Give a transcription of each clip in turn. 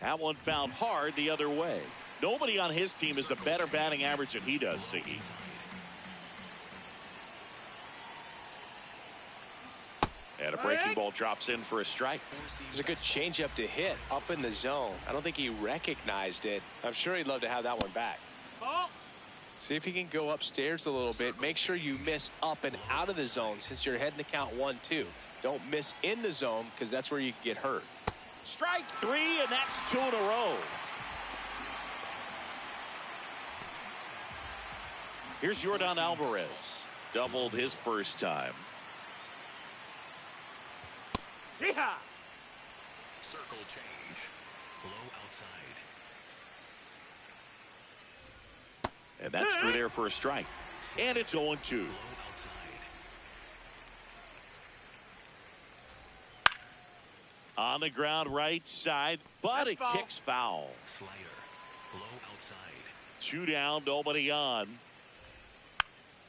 That one found hard the other way. Nobody on his team has a better batting average than he does, Siggy. And a breaking ball drops in for a strike. It's a good changeup to hit up in the zone. I don't think he recognized it. I'm sure he'd love to have that one back. See if he can go upstairs a little bit. Make sure you miss up and out of the zone since you're heading to count 1-2. Don't miss in the zone because that's where you can get hurt. Strike 3, and that's 2 in a row. Here's Yordan Alvarez. Doubled his first time. Yeehaw! Circle change. Low outside. And that's through there for a strike. And it's 0-2. Low outside. On the ground right side, but it kicks foul. Slider. Low outside. 2 down, nobody on.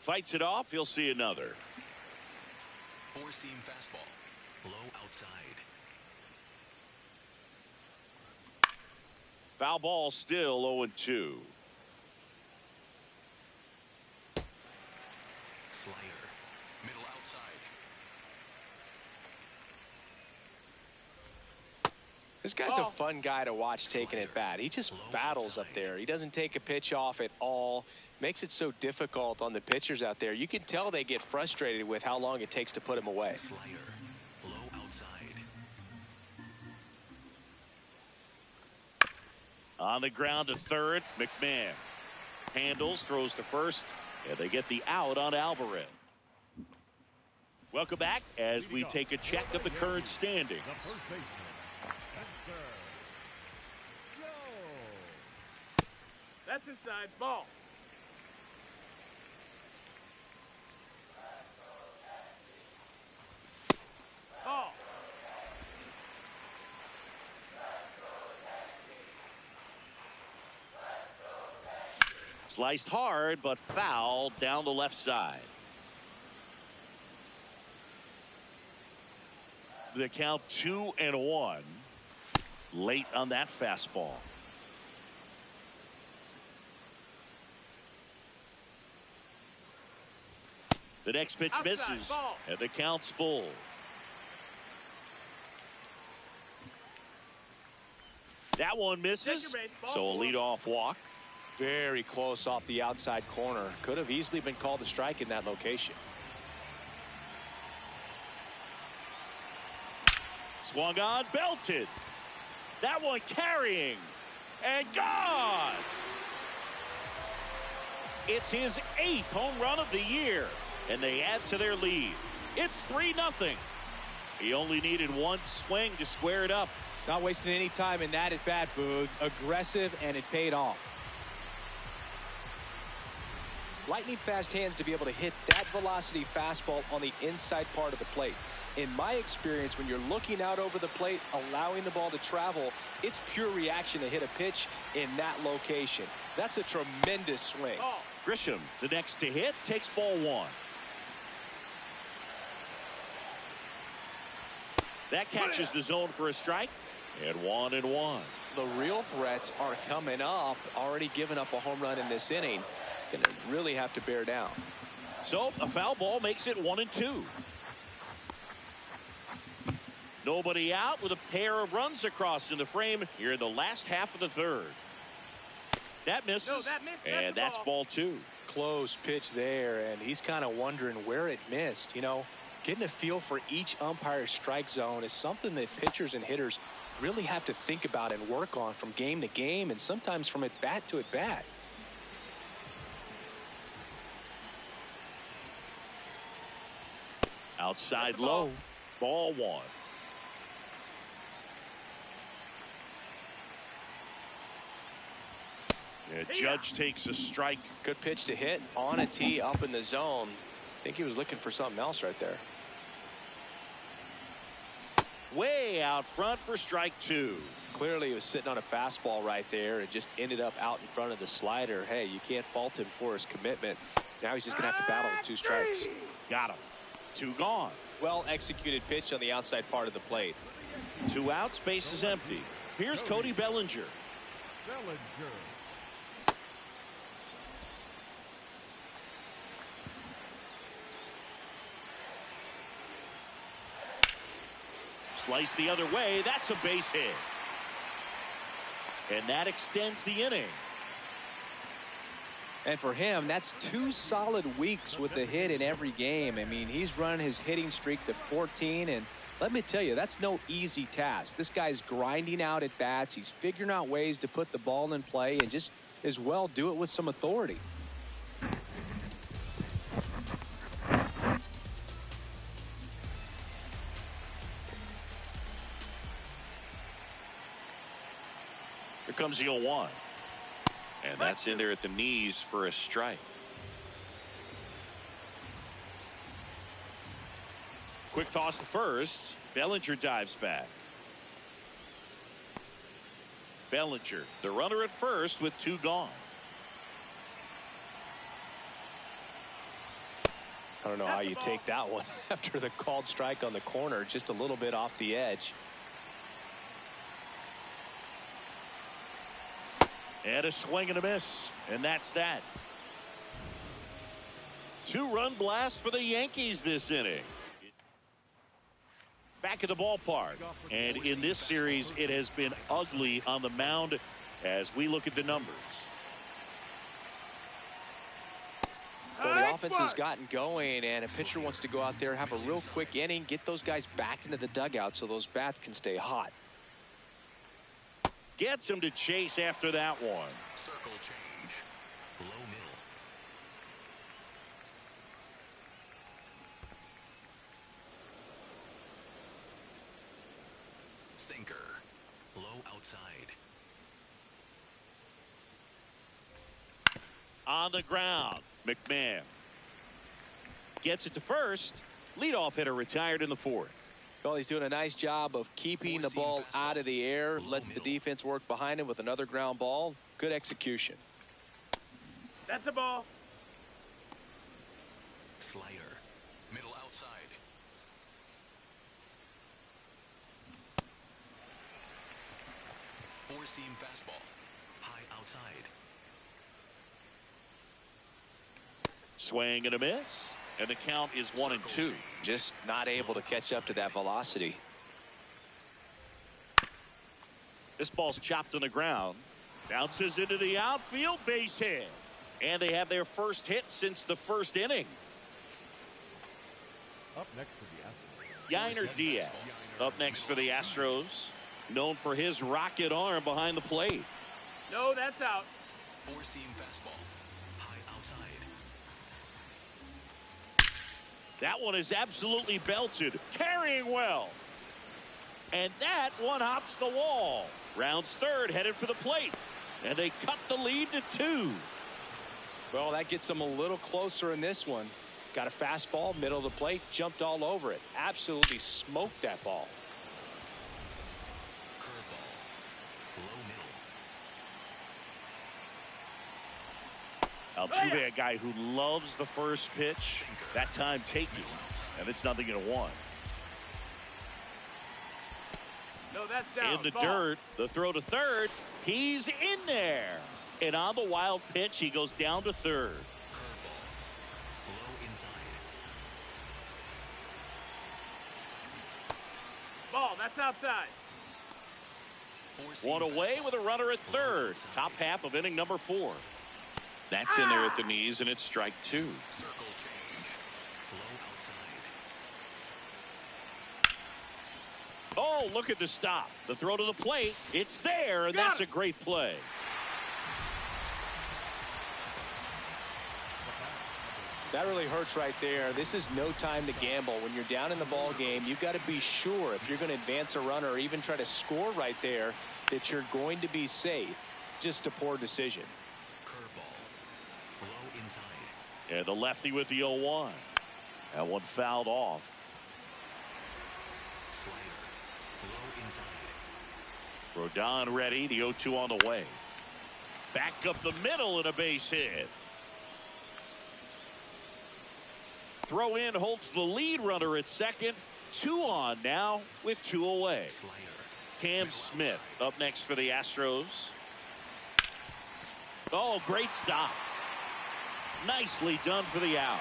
Fights it off, he'll see another. Four-seam fastball. Low outside. Foul ball still 0-2. Slider. Middle outside. This guy's a fun guy to watch taking it bat. He just battles up there. He doesn't take a pitch off at all. Makes it so difficult on the pitchers out there. You can tell they get frustrated with how long it takes to put him away. Slider. Low outside. On the ground to third, McMahon handles, throws to first, and they get the out on Alvarez. Welcome back as we take a check of the current standings. That's inside. Ball. Ball. Sliced hard, but foul down the left side. The count 2-1. Late on that fastball. The next pitch misses, and the count's full. That one misses, so a leadoff walk. Very close off the outside corner. Could have easily been called a strike in that location. Swung on, belted. That one carrying, and gone. It's his 8th home run of the year, and they add to their lead. It's 3-0. He only needed one swing to square it up. Not wasting any time in that at bat, Boog. Aggressive, and it paid off. Lightning fast hands to be able to hit that velocity fastball on the inside part of the plate. In my experience, when you're looking out over the plate, allowing the ball to travel, it's pure reaction to hit a pitch in that location. That's a tremendous swing. Grisham, the next to hit, takes ball 1. That catches the zone for a strike, and 1-1. The real threats are coming up. Already given up a home run in this inning. He's going to really have to bear down. So a foul ball makes it 1-2. Nobody out with a pair of runs across in the frame here in the last half of the third. That misses, and that's ball 2. Close pitch there, and he's kind of wondering where it missed. You know, getting a feel for each umpire's strike zone is something that pitchers and hitters really have to think about and work on from game to game, and sometimes from at bat to at bat. Outside low, ball 1. Judge takes a strike. Good pitch to hit on a tee up in the zone. I think he was looking for something else right there. Way out front for strike 2. Clearly he was sitting on a fastball right there and just ended up out in front of the slider. Hey, you can't fault him for his commitment. Now he's just going to have to battle with 2 strikes. Got him. 2 gone. Well executed pitch on the outside part of the plate. 2 outs, base is empty. Here's Cody Bellinger. Slice the other way. That's a base hit. And that extends the inning. And for him, that's 2 solid weeks with the hit in every game. I mean, he's run his hitting streak to 14, and let me tell you, that's no easy task. This guy's grinding out at bats. He's figuring out ways to put the ball in play and just as well do it with some authority. Here comes the 0-1. And that's in there at the knees for a strike. Quick toss to first. Bellinger dives back. Bellinger, the runner at first with 2 gone. I don't know how you take that one after the called strike on the corner, just a little bit off the edge. And a swing and a miss. And that's that. 2-run blast for the Yankees this inning. Back at the ballpark. And in this series, it has been ugly on the mound as we look at the numbers. Well, the offense has gotten going, and a pitcher wants to go out there, have a real quick inning, get those guys back into the dugout so those bats can stay hot. Gets him to chase after that one. Circle change. Low middle. Sinker. Low outside. On the ground. McMahon gets it to first. Leadoff hitter retired in the 4th. Well, he's doing a nice job of keeping the ball out of the air, lets the defense work behind him with another ground ball. Good execution. That's a ball. Slider. Middle outside. Four-seam fastball. High outside. Swing and a miss. And the count is 1-2. Just not able to catch up to that velocity. This ball's chopped on the ground. Bounces into the outfield, base hit. And they have their first hit since the first inning. Up next for the Astros. Yainer Diaz up next for the Astros. Known for his rocket arm behind the plate. No, that's out. Four-seam fastball. High outside. That one is absolutely belted. Carrying well. And that one hops the wall. Rounds third, headed for the plate. And they cut the lead to 2. Well, that gets them a little closer in this one. Got a fastball, middle of the plate, jumped all over it. Absolutely smoked that ball. Curveball. Low middle. Altuve, a guy who loves the first pitch. That time taking. And it's 0-1. No, that's down. In the Ball. dirt, the throw to third. He's in there. And on the wild pitch, he goes down to third. Curveball. Low inside. Ball, that's outside. Four-seam One away fastball. with a runner at third. Top half of inning number 4. That's in there at the knees, and it's strike 2. Circle change. Low outside. Oh, look at the stop. The throw to the plate. It's there, and that's a great play. That really hurts right there. This is no time to gamble. When you're down in the ball game, you've got to be sure if you're going to advance a runner or even try to score right there that you're going to be safe. Just a poor decision. Curveball. Low inside. And the lefty with the 0-1. That one fouled off. Slider. Low inside. Rodon ready. The 0-2 on the way. Back up the middle and a base hit. Throw in holds the lead runner at second. 2 on now with 2 away. Slider. Cam Smith up next for the Astros. Oh, great stop. Nicely done for the out.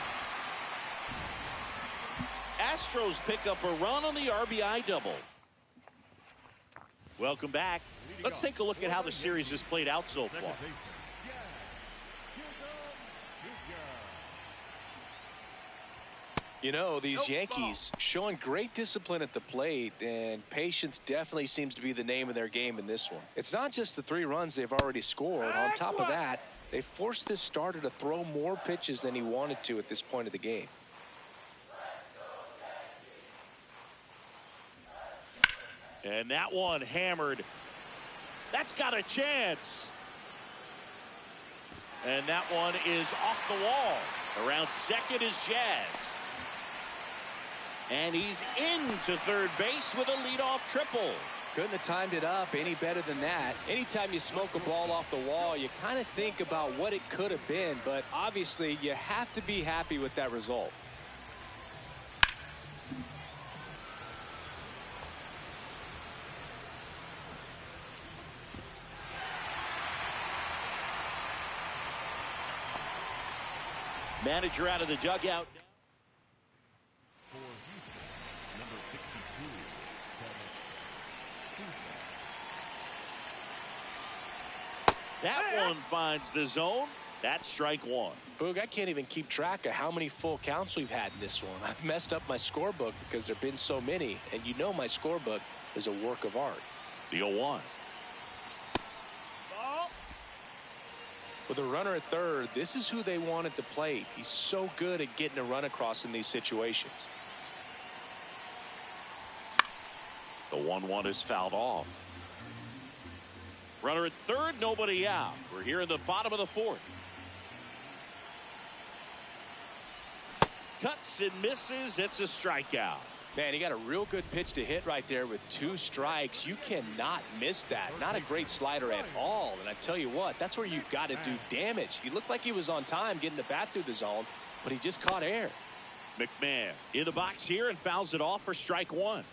Astros pick up a run on the RBI double. Welcome back. Let's take a look at how the series has played out so far. You know, these Yankees showing great discipline at the plate, and patience definitely seems to be the name of their game in this one. It's not just the 3 runs they've already scored. On top of that, they forced this starter to throw more pitches than he wanted to at this point of the game. And that one hammered. That's got a chance. And that one is off the wall. Around second is Jazz. And he's into third base with a leadoff triple. Couldn't have timed it up any better than that. Anytime you smoke a ball off the wall, you kind of think about what it could have been, but obviously you have to be happy with that result. Manager out of the dugout. For Houston, number 62, That one finds the zone. That's strike one. Boog, I can't even keep track of how many full counts we've had in this one. I've messed up my scorebook because there have been so many, and you know my scorebook is a work of art. The 0-1. With a runner at third, this is who they want at the plate. He's so good at getting a run across in these situations. The 1-1 is fouled off. Runner at third, nobody out. We're here in the bottom of the fourth. Cuts and misses. It's a strikeout. Man, he got a real good pitch to hit right there with 2 strikes. You cannot miss that. Not a great slider at all. And I tell you what, that's where you've got to do damage. He looked like he was on time getting the bat through the zone, but he just caught air. McMahon in the box here and fouls it off for strike one.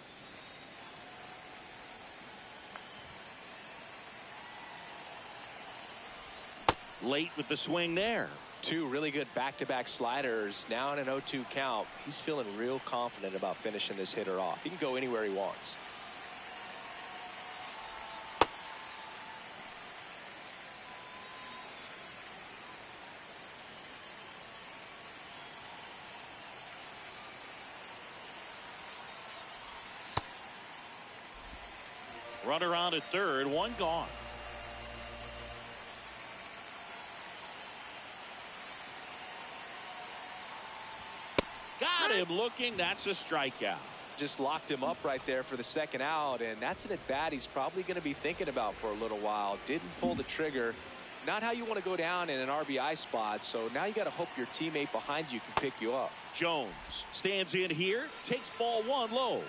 Late with the swing there. 2 really good back-to-back sliders. Now in an 0-2 count. He's feeling real confident about finishing this hitter off. He can go anywhere he wants. Runner on at third, 1 gone. Got him looking. That's a strikeout. Just locked him up right there for the second out, and that's an at-bat he's probably going to be thinking about for a little while. Didn't pull the trigger. Not how you want to go down in an RBI spot, so now you got to hope your teammate behind you can pick you up. Jones stands in here, takes ball 1 low.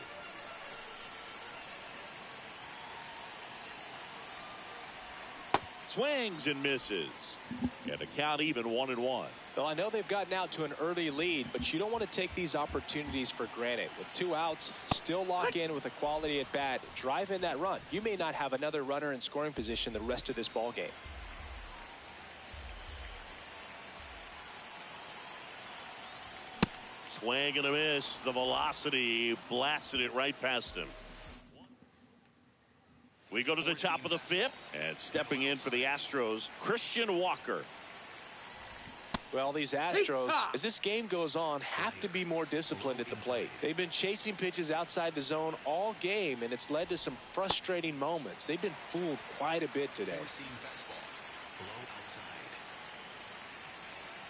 Swings and misses. And the count even 1-1. Well, I know they've gotten out to an early lead, but you don't want to take these opportunities for granted. With 2 outs, still lock in with a quality at bat. Drive in that run. You may not have another runner in scoring position the rest of this ball game. Swing and a miss. The velocity blasted it right past him. We go to the top of the 5th, and stepping in for the Astros, Christian Walker. Well, these Astros, as this game goes on, have to be more disciplined at the plate. They've been chasing pitches outside the zone all game, and it's led to some frustrating moments. They've been fooled quite a bit today.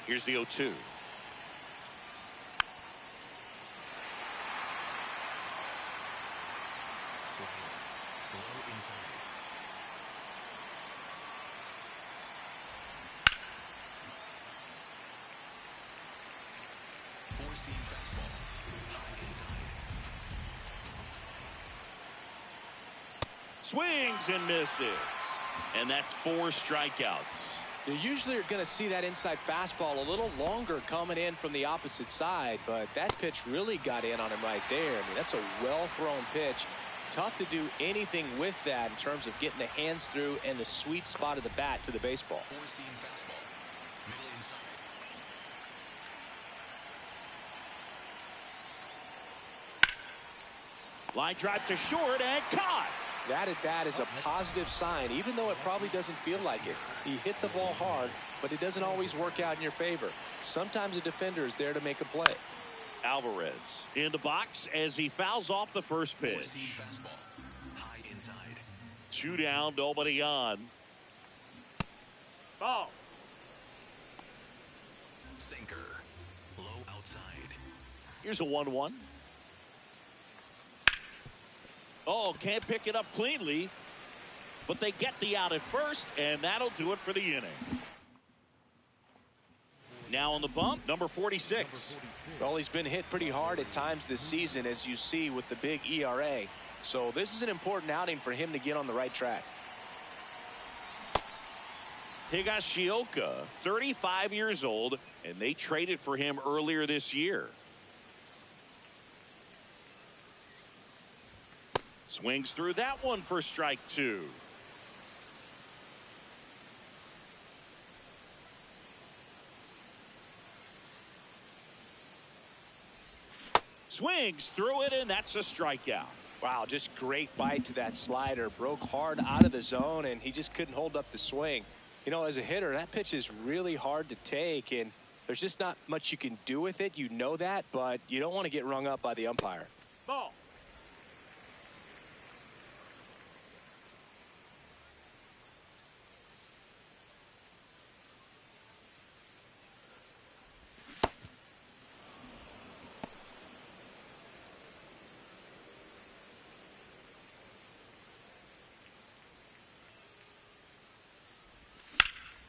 Here's the 0-2. Swings and misses. And that's 4 strikeouts. You usually are going to see that inside fastball a little longer coming in from the opposite side, but that pitch really got in on him right there. I mean, that's a well-thrown pitch. Tough to do anything with that in terms of getting the hands through and the sweet spot of the bat to the baseball. Four-seam fastball. Middle inside. Line drive to short and caught. That at bat is a positive sign, even though it probably doesn't feel like it. He hit the ball hard, but it doesn't always work out in your favor. Sometimes a defender is there to make a play. Alvarez in the box as he fouls off the first pitch. Four-seam fastball. High inside. 2 down, nobody on. Ball. Sinker. Low outside. Here's a 1-1. Oh, can't pick it up cleanly, but they get the out at first, and that'll do it for the inning. Now on the bump, number 46. Well, he's been hit pretty hard at times this season, as you see with the big ERA. So this is an important outing for him to get on the right track. Higashioka, 35 years old, and they traded for him earlier this year. Swings through that one for strike 2. Swings through it, and that's a strikeout. Wow, just great bite to that slider. Broke hard out of the zone, and he just couldn't hold up the swing. You know, as a hitter, that pitch is really hard to take, and there's just not much you can do with it. You know that, but you don't want to get rung up by the umpire. Ball.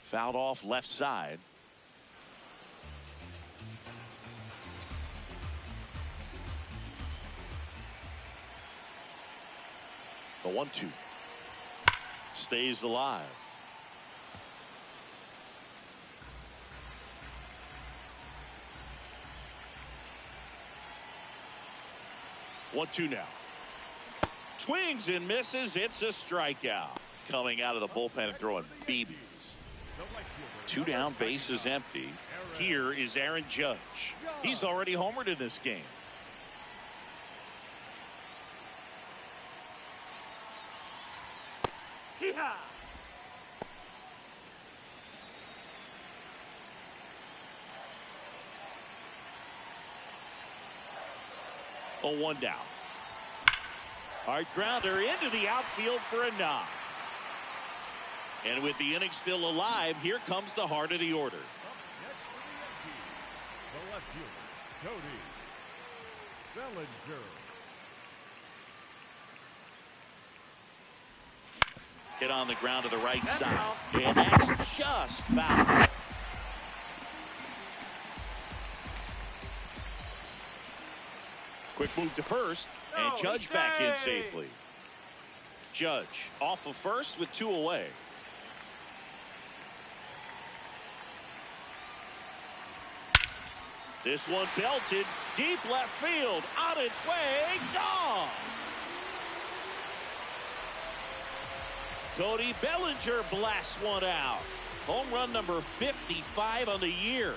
Fouled off left side. The 1-2 stays alive. One-two now. Swings and misses. It's a strikeout. Coming out of the bullpen and throwing BBs. 2 down, base is empty. Here is Aaron Judge. He's already homered in this game. Hee-haw. A 1 down. Hard grounder into the outfield for a knock. And with the inning still alive, here comes the heart of the order. The left fielder, Cody Bellinger. Hit on the ground to the right That's side. out. And that's just foul. Quick move to first. And No, Judge he's back in safe. safely. Judge off of first with 2 away. This one belted deep left field. On its way. Gone. Cody Bellinger blasts one out. Home run number 55 on the year.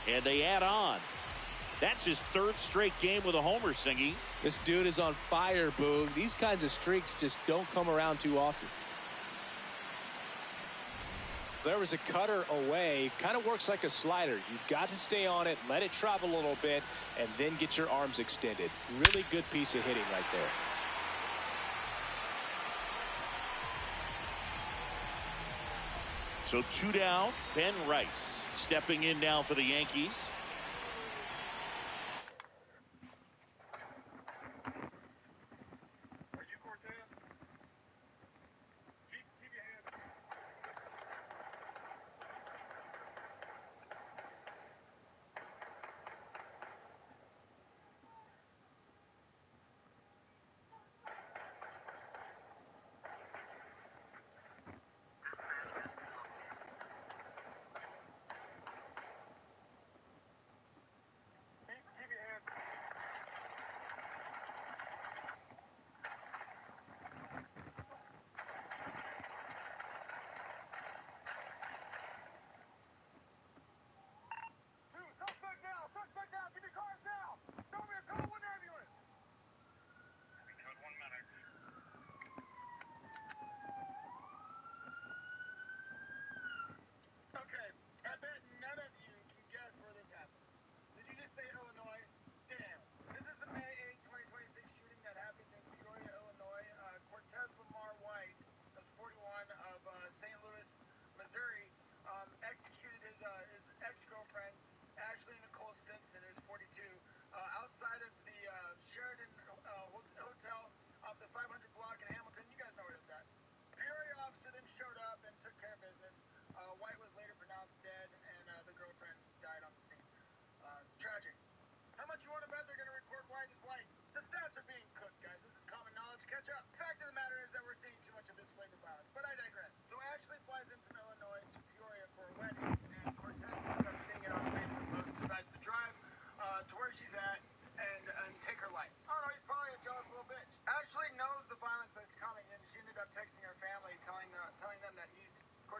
And they add on. That's his 3rd straight game with a homer, Singy. This dude is on fire, Boog. These kinds of streaks just don't come around too often. There was a cutter away. Kind of works like a slider. You've got to stay on it, let it travel a little bit, and then get your arms extended. Really good piece of hitting right there. So 2 down, Ben Rice stepping in now for the Yankees.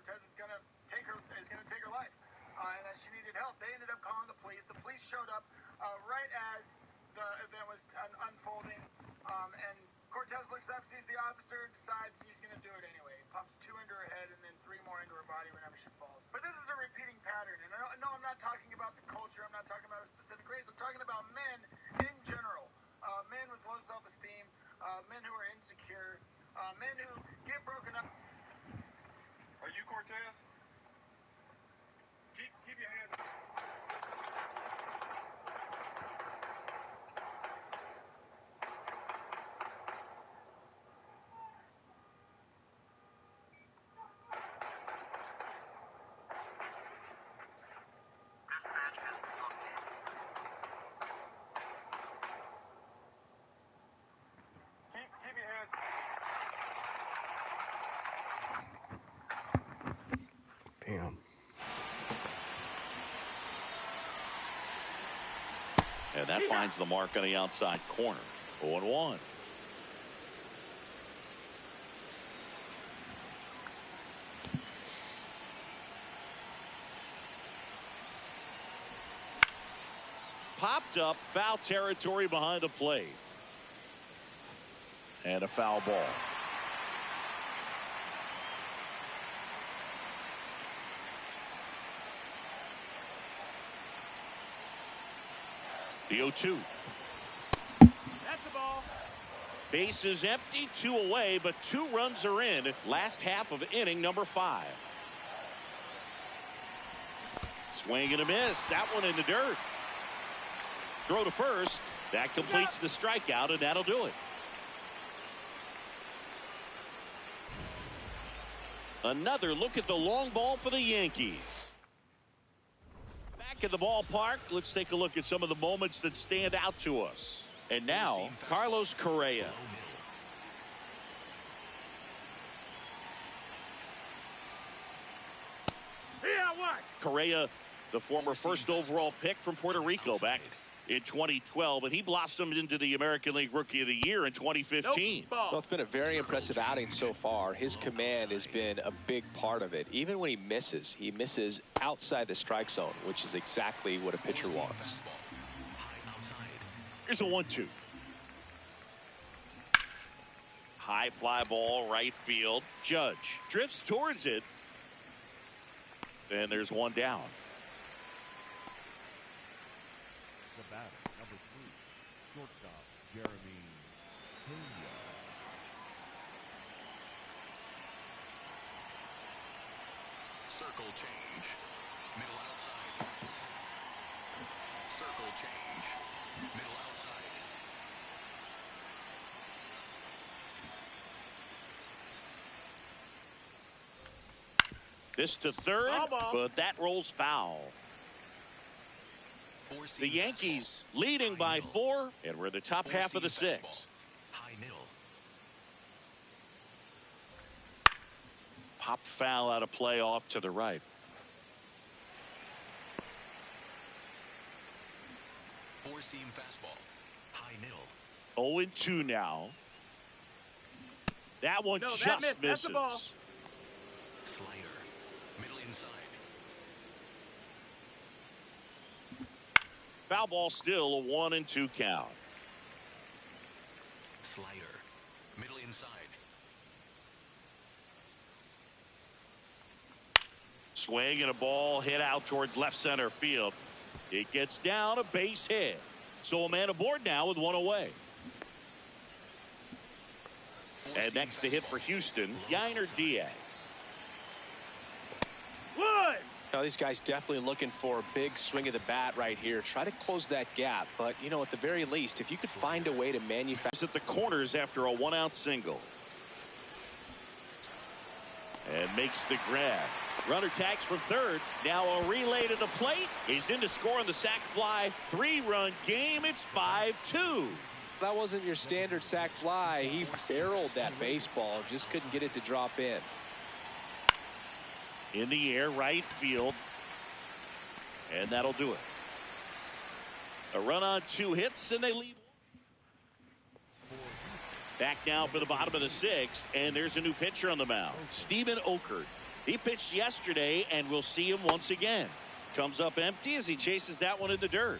Cortez is gonna take her life, and that she needed help. They ended up calling the police. The police showed up right as the event was unfolding, and Cortez looks up, sees the officer, decides he's gonna do it anyway. He pumps 2 into her head and then 3 more into her body whenever she falls. But this is a repeating pattern, and no, I'm not talking about the culture. I'm not talking about a specific race. I'm talking about men in general. Men with low self-esteem, men who are insecure, men who get broken up. Are you Cortez? Keep your hands up. Dispatch has been located. Keep your hands. Damn. And that finds the mark on the outside corner. 0-1. Popped up, foul territory behind the plate. And a foul ball. The 0-2. That's a ball. Base is empty, 2 away, but 2 runs are in. Last half of inning number 5. Swing and a miss. That one in the dirt. Throw to first. That completes the strikeout, and that'll do it. Another look at the long ball for the Yankees. Back at the ballpark, let's take a look at some of the moments that stand out to us. And now, Carlos Correa. Yeah, what? Correa, the former first overall pick from Puerto Rico back in 2012, and he blossomed into the American League Rookie of the Year in 2015. Well, it's been a very impressive outing so far. His command has been a big part of it. Even when he misses outside the strike zone, which is exactly what a pitcher wants. Here's a 1-2. High fly ball, right field. Judge drifts towards it. And there's one down. The batter, number 3, shortstop, Jeremy Pena. Circle change. Middle outside. Circle change. Middle outside. This to third, but that rolls foul. The Yankees leading by 4, and we're in the top half of the 6th. High middle. Pop foul out of play off to the right. 4-seam fastball. High middle. 0-2 now. That one just misses. misses. That's the ball. Slider. Middle inside. Foul ball, still a 1-2 count. Slider. Middle inside. Swing and a ball hit out towards left center field. It gets down, a base hit. So a man aboard now with 1 away. And next to hit for Houston, Yainer Diaz. Wood. Now, these guys definitely looking for a big swing of the bat right here. Try to close that gap. But, you know, at the very least, if you could find a way to manufacture. At the corners after a 1-out single. And makes the grab. Runner tags from third. Now a relay to the plate. He's in to score on the sac fly. 3-run game. It's 5-2. That wasn't your standard sac fly. He barreled that baseball. Just couldn't get it to drop in. In the air, right field. And that'll do it. A run on 2 hits, and they lead. Back now for the bottom of the 6th, and there's a new pitcher on the mound. Steven Okert. He pitched yesterday, and we'll see him once again. Comes up empty as he chases that one in the dirt.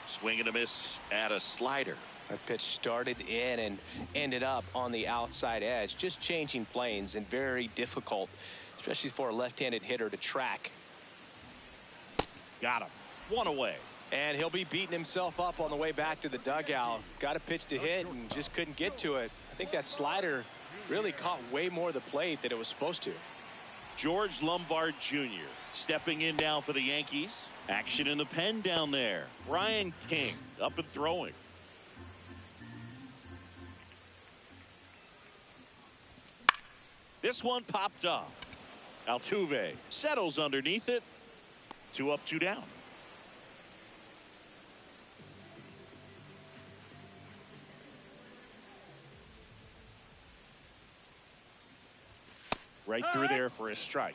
Swing and a miss at a slider. That pitch started in and ended up on the outside edge. Just changing planes and very difficult, especially for a left-handed hitter to track. Got him. One away. And he'll be beating himself up on the way back to the dugout. Got a pitch to hit and just couldn't get to it. I think that slider really caught way more of the plate than it was supposed to. George Lombard Jr. stepping in now for the Yankees. Action in the pen down there. Brian King up and throwing. This one popped up. Altuve settles underneath it. 2 up, 2 down. Right through there for a strike.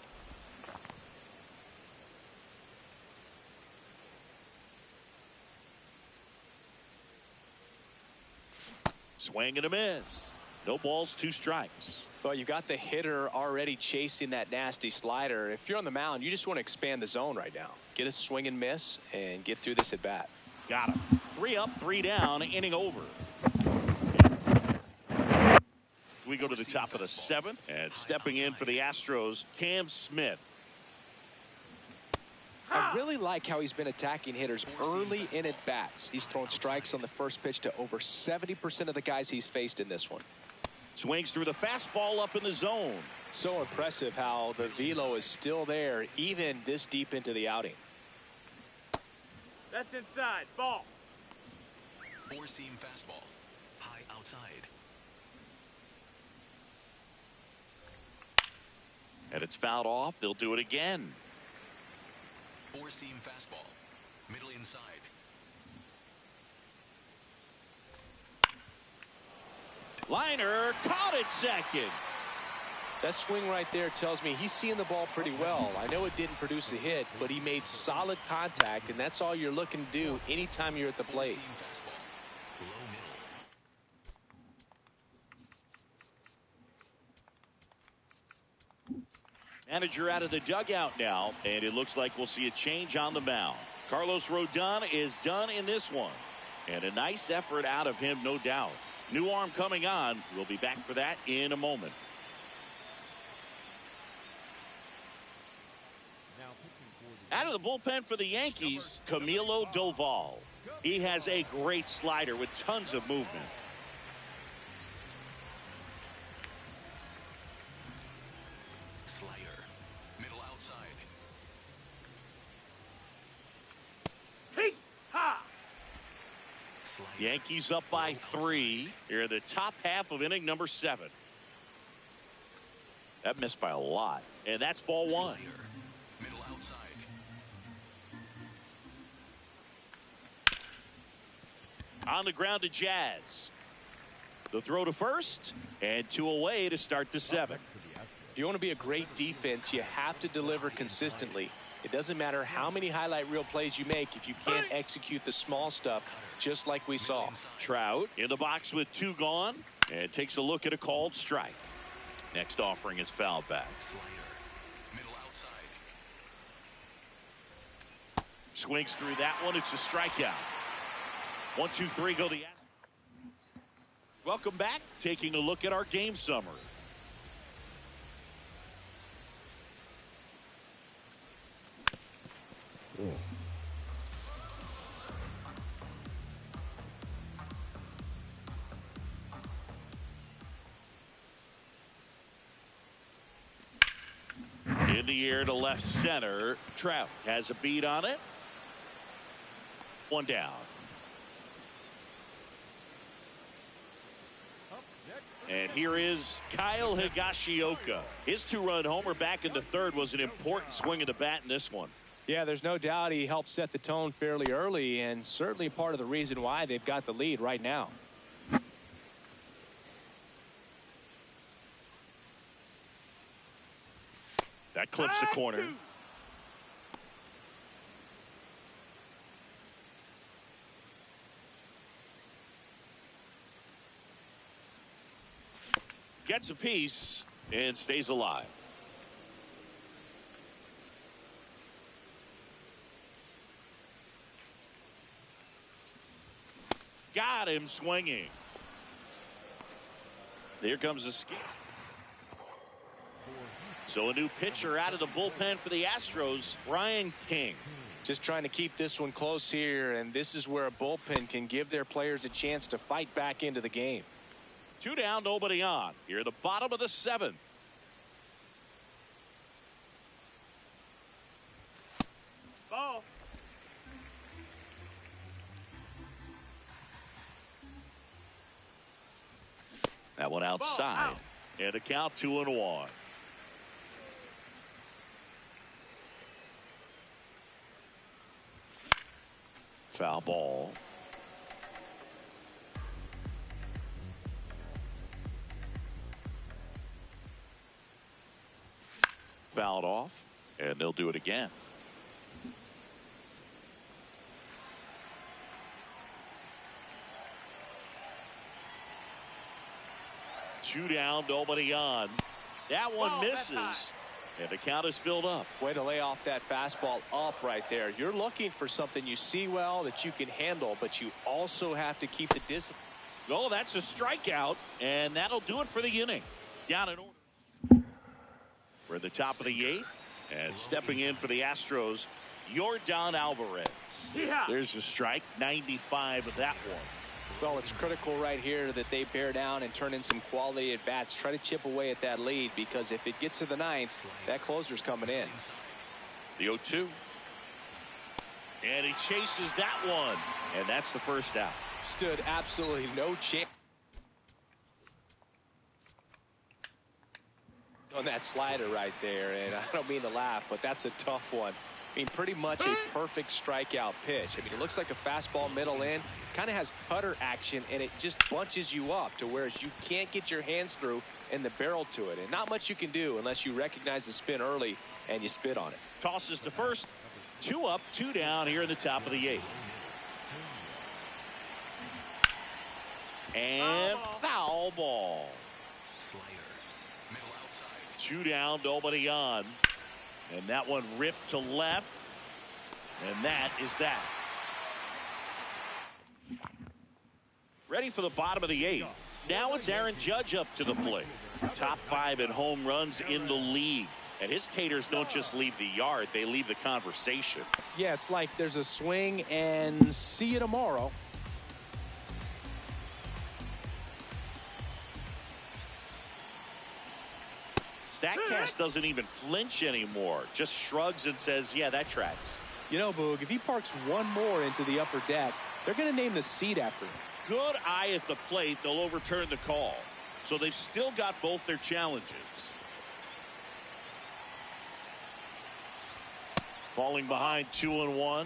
Swing and a miss. No balls, 2 strikes. Well, you got the hitter already chasing that nasty slider. If you're on the mound, you just want to expand the zone right now. Get a swing and miss and get through this at bat. Got him. 3 up, 3 down, inning over. We go to the top of the 7th, and stepping in for the Astros, Cam Smith. I really like how he's been attacking hitters early in at bats. He's thrown strikes on the first pitch to over 70% of the guys he's faced in this one. Swings through the fastball up in the zone. So impressive how the velo is still there even this deep into the outing. That's inside. Ball. 4-seam fastball. High outside. And it's fouled off. They'll do it again. 4-seam fastball. Middle inside. Liner caught it second. That swing right there tells me he's seeing the ball pretty well. I know it didn't produce a hit, but he made solid contact, and that's all you're looking to do anytime you're at the plate. 4-seam fastball. Below middle. Manager out of the dugout now, and it looks like we'll see a change on the mound. Carlos Rodon is done in this one, and a nice effort out of him, no doubt. New arm coming on. We'll be back for that in a moment. Out of the bullpen for the Yankees, Camilo Doval. He has a great slider with tons of movement. Slider. Middle outside. Hey, ha! Slider. Yankees up by 3 here in the top half of inning number 7. That missed by a lot, and that's ball 1. Slider. Middle outside. On the ground to Jazz. The throw to first, and 2 away to start the 7th. If you want to be a great defense, you have to deliver consistently. It doesn't matter how many highlight reel plays you make if you can't execute the small stuff, just like we saw. Trout in the box with 2 gone, and takes a look at a called strike. Next offering is fouled back. Slider. Middle outside. Swings through that one. It's a strikeout. 1, 2, 3 go the. Welcome back. Taking a look at our game summary. In the air to left center. Trout has a beat on it. 1 down. And here is Kyle Higashioka. His 2-run homer back in the 3rd was an important swing of the bat in this one. Yeah, there's no doubt he helped set the tone fairly early, and certainly part of the reason why they've got the lead right now. That clips the corner. Gets a piece and stays alive. Got him swinging. Here comes the skip. So a new pitcher out of the bullpen for the Astros, Ryan King. Just trying to keep this one close here, and this is where a bullpen can give their players a chance to fight back into the game. 2 down, nobody on. Here at the bottom of the 7th. Ball. That one outside. And a count 2-1. Foul ball. Fouled off, and they'll do it again. Two down, nobody on. That one misses, and the count is filled up. Way to lay off that fastball up right there. You're looking for something you see well that you can handle, but you also have to keep the discipline. Oh, that's a strikeout, and that'll do it for the inning. Down in order. We're at the top of the 8th, and stepping in for the Astros, Yordan Alvarez. Yeah. There's a strike, 95 of that one. Well, it's critical right here that they bear down and turn in some quality at bats. Try to chip away at that lead, because if it gets to the 9th, that closer's coming in. The 0-2. And he chases that one, and that's the first out. Stood absolutely no chance on that slider right there, and I don't mean to laugh, but that's a tough one. I mean, pretty much a perfect strikeout pitch. I mean, it looks like a fastball middle in, kind of has cutter action, and it just bunches you up to where you can't get your hands through and the barrel to it. And not much you can do unless you recognize the spin early and you spit on it. Tosses to first. 2 up, 2 down here in the top of the 8th. And foul ball. Slider. Middle outside. 2 down, nobody on. And that one ripped to left. And that is that. Ready for the bottom of the 8th. Now it's Aaron Judge up to the plate. Top 5 in home runs in the league. And his taters don't just leave the yard, they leave the conversation. Yeah, it's like there's a swing and see you tomorrow. Statcast doesn't even flinch anymore. Just shrugs and says, yeah, that tracks. You know, Boog, if he parks one more into the upper deck, they're going to name the seat after him. Good eye at the plate. They'll overturn the call. So they've still got both their challenges. Falling behind 2-1.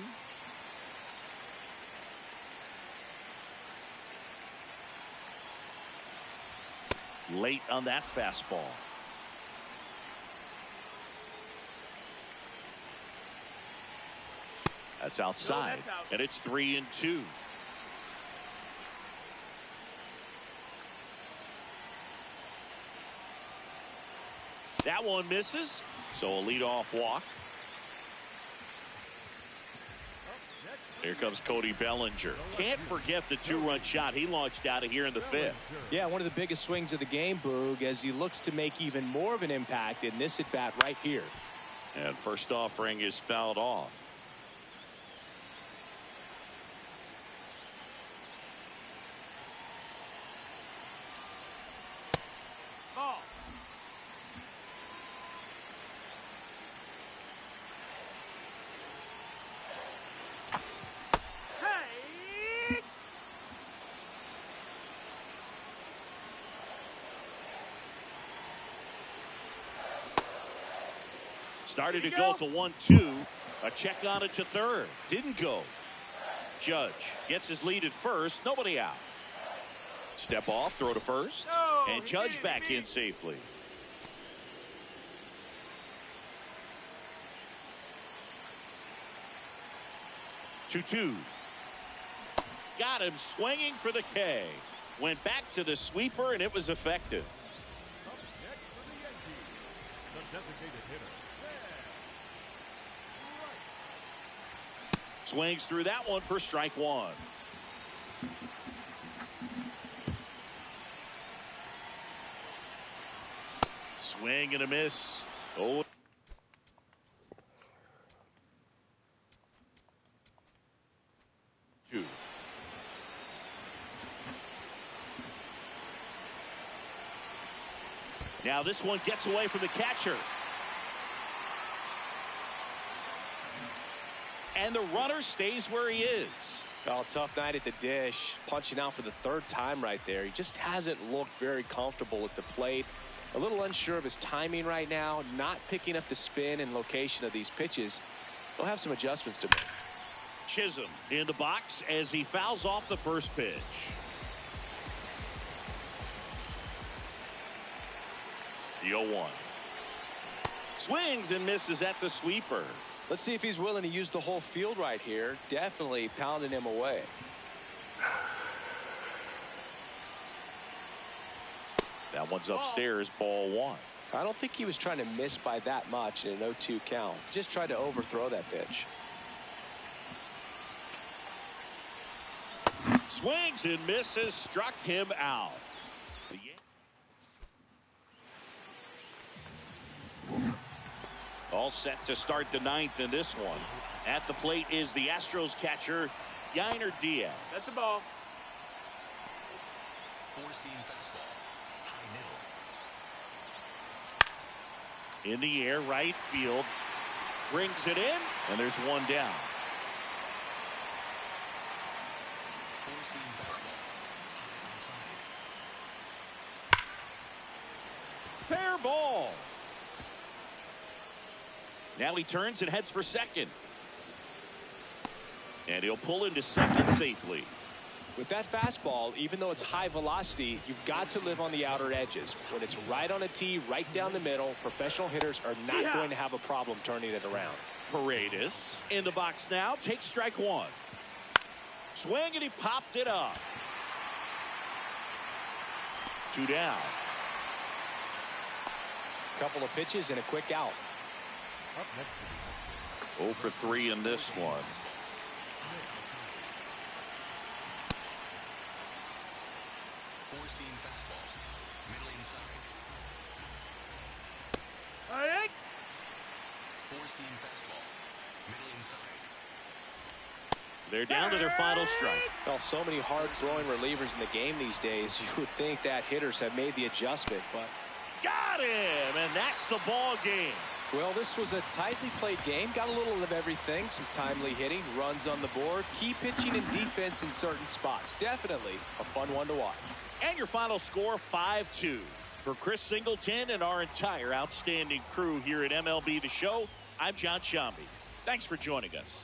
Late on that fastball. That's outside, and it's 3-2. That one misses, so a leadoff walk. Here comes Cody Bellinger. Can't forget the 2-run shot he launched out of here in the 5th. Yeah, one of the biggest swings of the game, Boog, as he looks to make even more of an impact in this at-bat right here. And first offering is fouled off. Ball. Hey. Started to go to 1-2. A check on it to third. Didn't go. Judge gets his lead at first. Nobody out. Step off, throw to first. No, And Judge back in safely. Two. Got him swinging for the K. Went back to the sweeper, and it was effective. designated hitter. Swings through that one for strike one. Swing and a miss. Oh. Now this one gets away from the catcher. And the runner stays where he is. Well, tough night at the dish. Punching out for the third time right there. He just hasn't looked very comfortable at the plate. A little unsure of his timing right now. Not picking up the spin and location of these pitches. He'll have some adjustments to make. Chisholm in the box as he fouls off the first pitch. The 0-1. Swings and misses at the sweeper. Let's see if he's willing to use the whole field right here. Definitely pounding him away. That one's upstairs, ball one. I don't think he was trying to miss by that much in an 0-2 count. Just tried to overthrow that pitch. Swings and misses, struck him out. All set to start the ninth in this one. At the plate is the Astros catcher, Yainer Diaz. That's the ball. Four-seam fastball. High middle. In the air, right field. Brings it in, and there's one down. Four-seam fastball. High outside. Fair ball. Now he turns and heads for second. And he'll pull into second safely. With that fastball, even though it's high velocity, you've got to live on the outer edges. When it's right on a tee, right down the middle, professional hitters are not going to have a problem turning it around. Paredes in the box now. Takes strike one. Swing and he popped it up. Two down. Couple of pitches and a quick out. Up next to 0 for 3 in this one. Four-seam fastball. Middle inside. Four-seam fastball. Middle inside. They're down to their final strike. Well, so many hard-throwing relievers in the game these days. You would think that hitters have made the adjustment, but Got him, and that's the ball game. well, this was a tightly played game. Got a little of everything. Some timely hitting, runs on the board, key pitching and defense in certain spots. Definitely a fun one to watch. And your final score, 5-2. For Chris Singleton and our entire outstanding crew here at MLB The Show, I'm John Shambi. Thanks for joining us.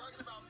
talking about